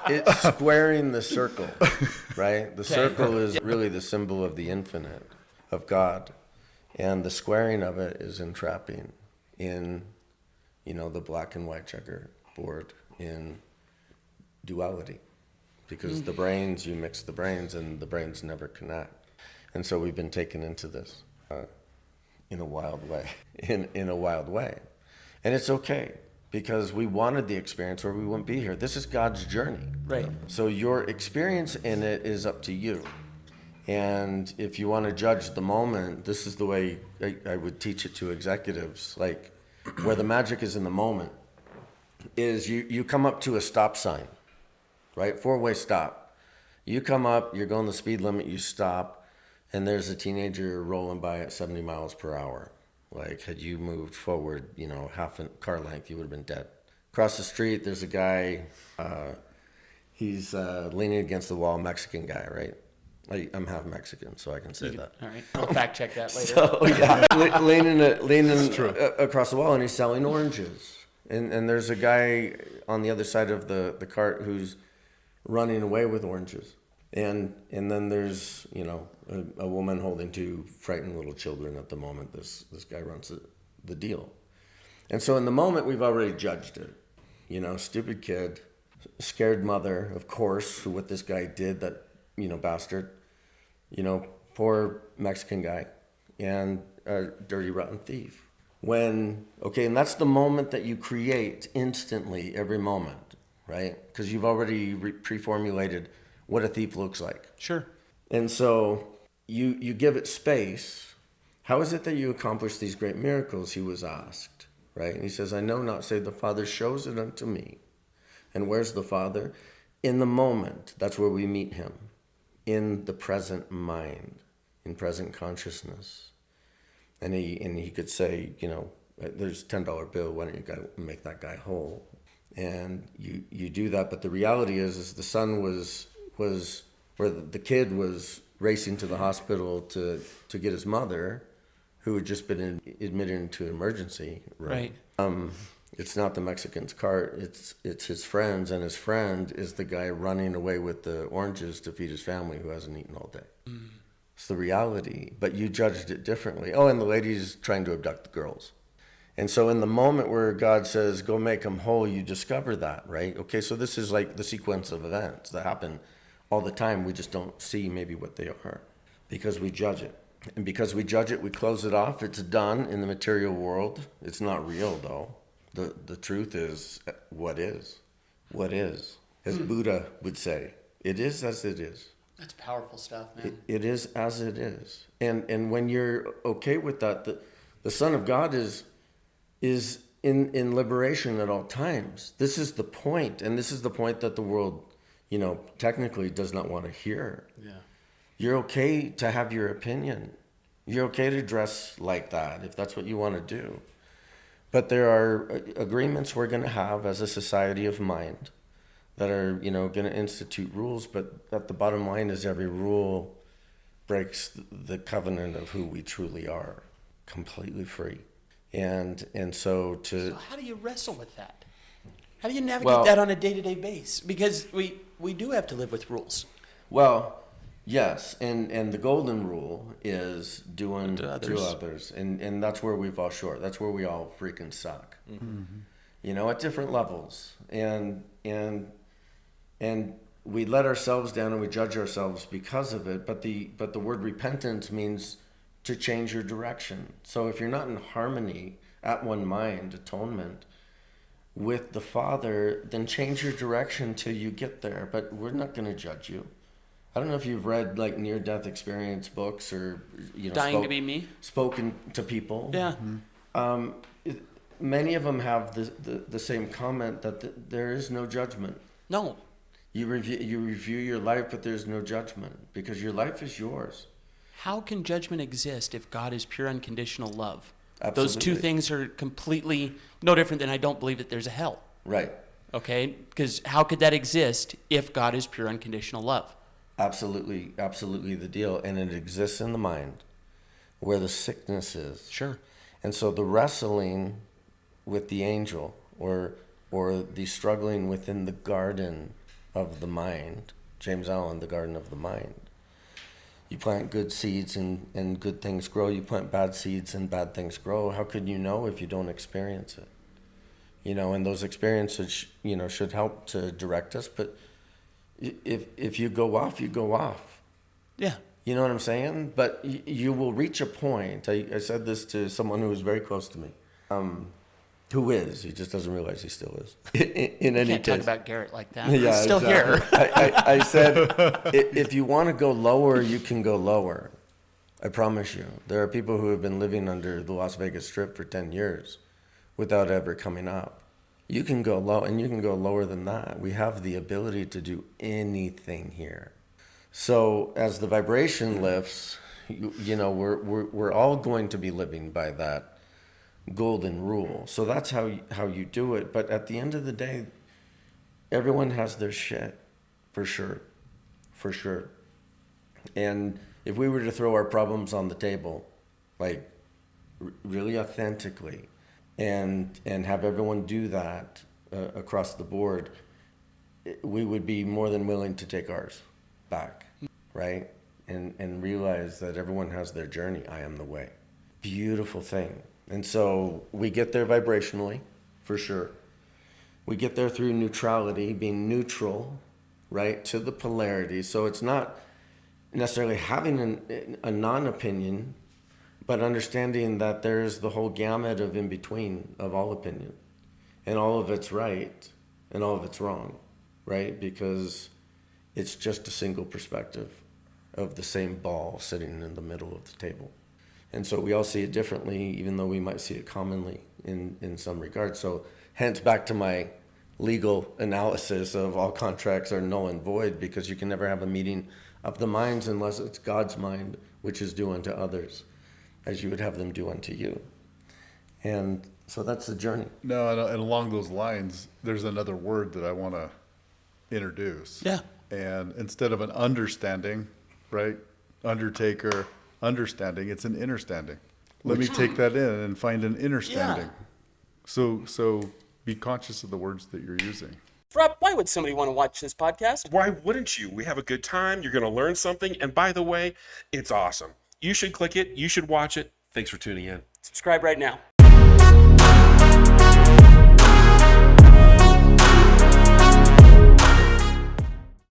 It's squaring the circle, right? The circle is really the symbol of the infinite, of God. And the squaring of it is entrapping in, the black and white checkerboard, in duality. Because the brains, you mix the brains and the brains never connect. And so we've been taken into this in a wild way, in a wild way. And it's okay, because we wanted the experience or we wouldn't be here. This is God's journey. Right. So your experience in it is up to you. And if you want to judge the moment, this is the way I would teach it to executives. Like, where the magic is in the moment is you come up to a stop sign, right? 4-way stop. You come up, you're going the speed limit, you stop, and there's a teenager rolling by at 70 miles per hour. Like, had you moved forward, half a car length, you would have been dead. Across the street, there's a guy, he's leaning against the wall, Mexican guy, right? I'm half Mexican, so I can say that. All right, I'll fact check that later. So, yeah, leaning across the wall, and he's selling oranges. And there's a guy on the other side of the cart who's running away with oranges. And then there's, a woman holding 2 frightened little children at the moment. This guy runs the deal. And so in the moment, we've already judged it. Stupid kid, scared mother, of course, for what this guy did, that, bastard. Poor Mexican guy, and a dirty, rotten thief. And that's the moment that you create instantly, every moment, right? Because you've already pre-formulated what a thief looks like. Sure. And so you give it space. How is it that you accomplish these great miracles? He was asked, right? And he says, I know not, save the Father shows it unto me. And where's the Father? In the moment. That's where we meet him. In the present mind, in present consciousness. And he could say, there's a $10 bill, why don't you go make that guy whole? And you do that, but the reality is the son was where the kid was racing to the hospital to get his mother, who had just been admitted into an emergency room. Right. It's not the Mexican's cart, it's his friend's, and his friend is the guy running away with the oranges to feed his family who hasn't eaten all day. Mm. It's the reality, but you judged it differently. Oh, and the lady's trying to abduct the girls. And so in the moment where God says, go make them whole, you discover that, right? Okay, so this is like the sequence of events that happen all the time. We just don't see maybe what they are because we judge it. And because we judge it, we close it off. It's done in the material world. It's not real, though. The truth is what is. What is. As Buddha would say, it is as it is. That's powerful stuff, man. It is as it is. And when you're okay with that, the Son of God is in liberation at all times. This is the point, and this is the point that the world, technically does not want to hear. Yeah. You're okay to have your opinion. You're okay to dress like that if that's what you want to do. But there are agreements we're going to have as a society of mind that are, going to institute rules. But at the bottom line is every rule breaks the covenant of who we truly are, completely free. And so how do you wrestle with that? How do you navigate that on a day-to-day basis? Because we do have to live with rules. Well, yes, and the golden rule is doing to others. And that's where we fall short. That's where we all freaking suck. Mm-hmm. At different levels. And we let ourselves down and we judge ourselves because of it. But the word repentance means to change your direction. So if you're not in harmony, at one mind, atonement, with the Father, then change your direction till you get there. But we're not going to judge you. I don't know if you've read like near-death experience books or Dying to Be Me, spoken to people. Yeah. Many of them have the same comment that there is no judgment. No. You review your life, but there's no judgment because your life is yours. How can judgment exist if God is pure unconditional love? Absolutely. Those two things are completely no different than I don't believe that there's a hell. Right. Okay? Because how could that exist if God is pure unconditional love? Absolutely the deal. And it exists in the mind where the sickness is. Sure. And so the wrestling with the angel or the struggling within the garden of the mind. James Allen, The Garden of the Mind. You plant good seeds and good things grow. You plant bad seeds and bad things grow. How could you know if you don't experience it? And those experiences, should help to direct us. But if you go off, you go off. Yeah. You know what I'm saying? But you will reach a point. I said this to someone who was very close to me. Who is? He just doesn't realize he still is. In any Can't case. talk about Garrett like that. Yeah, He's still exactly. here. I said, if you want to go lower, you can go lower. I promise you. There are people who have been living under the Las Vegas Strip for 10 years without ever coming up. You can go low, and you can go lower than that. We have the ability to do anything here. So as the vibration lifts, we're all going to be living by that golden rule. So that's how you do it. But at the end of the day, everyone has their shit, for sure. And if we were to throw our problems on the table, like really authentically, and have everyone do that across the board, we would be more than willing to take ours back, right? And realize that everyone has their journey. I am the way. Beautiful thing. And so we get there vibrationally, for sure. We get there through neutrality, being neutral, right, to the polarity. So it's not necessarily having a non-opinion, but understanding that there's the whole gamut of in between of all opinion. And all of it's right and all of it's wrong, right? Because it's just a single perspective of the same ball sitting in the middle of the table. And so we all see it differently, even though we might see it commonly in some regards. So hence back to my legal analysis of all contracts are null and void, because you can never have a meeting of the minds unless it's God's mind, which is do unto others as you would have them do unto you. And so that's the journey. No, and along those lines, there's another word that I want to introduce. Yeah. And instead of an understanding, right? Undertaker, understanding, it's an innerstanding. Let me take that in and find an innerstanding. Yeah. So be conscious of the words that you're using. Rob, why would somebody want to watch this podcast? Why wouldn't you? We have a good time. You're going to learn something. And by the way, it's awesome. You should click it. You should watch it. Thanks for tuning in. Subscribe right now.